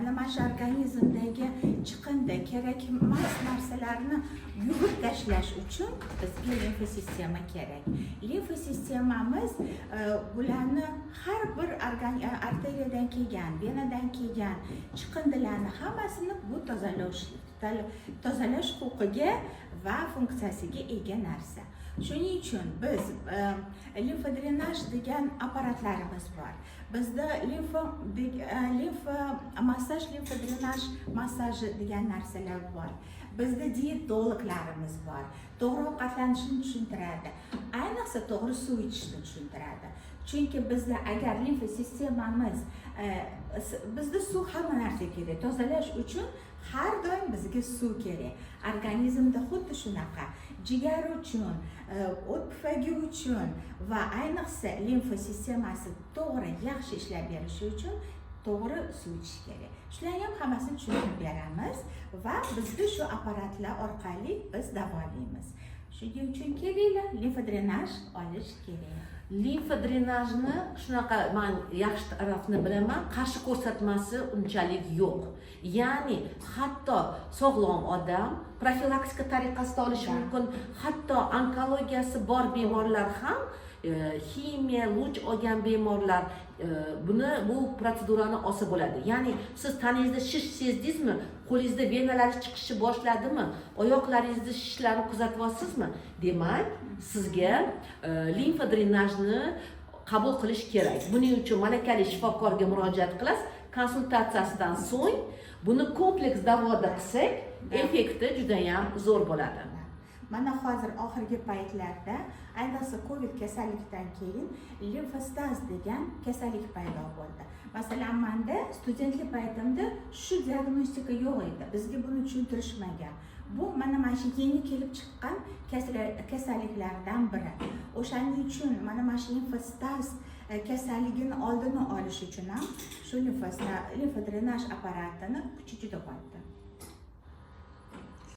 mana shu organizmdagi chiqindi kerak emas narsalarni yuvib tashlash uchun bizga limfosistema kerak. Limfosistemamiz bularni har bir arteriyadan kelgan, venadan kelgan chiqindilarni hammasini bu tozalash huquqiga va funksiyasiga ega narsa. Shuning uchun biz limfodrenaj degan apparatlarimiz bor. Bizda limfodrenaj massaji degan narsalar bor. Bizda diyetologlarimiz bor. To'g'ri ovqatlanishni tushuntiradi. Ayniqsa to'g'ri suv ichishni tushuntiradi. Chunki bizda agar limfosistemamiz bizda suv hamma narsa kerak. Tozalash uchun har doim bizga suv kerak. Organizmda xuddi shunaqa jigar uchun, o't pufagi uchun va ayniqsa limfosistemasi to'g'ri yaxshi ishlab berishi uchun to'g'ri suv ichish kerak. Shularni ham hammasini tushuntirib beramiz va bizda shu apparatlar orqali biz davolaymiz. Shuning uchun kelinglar, limfodrenaj olish kerak. Limfodrenajni shunaqa men yaxshi tarafini bilaman, qarshi ko'rsatmasi unchalik yo'q. Ya'ni hatto sog'lom odam profilaktika tariqasida olishi mumkin, hatto onkologiyasi bor bemorlar ham ximiya, luch olgan bemorlar bu protsedurani olsa bo'ladi. Ya'ni siz tanangizda shish sezdingizmi, qo'lingizda venalari chiqishni boshladimi, oyoqlaringizda shishlarni kuzatyapsizmi? Demak, sizga limfodrenajni qabul qilish kerak. Buning uchun malakali shifokorga murojaat qilasiz. Konsultatsiyasidan so'ng buni kompleks davoda qilsak, effekti juda ham zo'r bo'ladi. Mana hozir oxirgi paytlarda, ayniqsa Covid kasallikdan keyin limfostaz degan kasallik paydo bo'ldi. Masalan, menda studentlik paytimda shu diagnostika yo'q edi. Bizga buni tushuntirishmagan. Bu mana shu yangi kelib chiqqan kasalliklardan biri. O'shaning uchun mana shu limfostaz kasalligini oldini olish uchun ham shu limfodrenaj apparatini kuchi juda katta.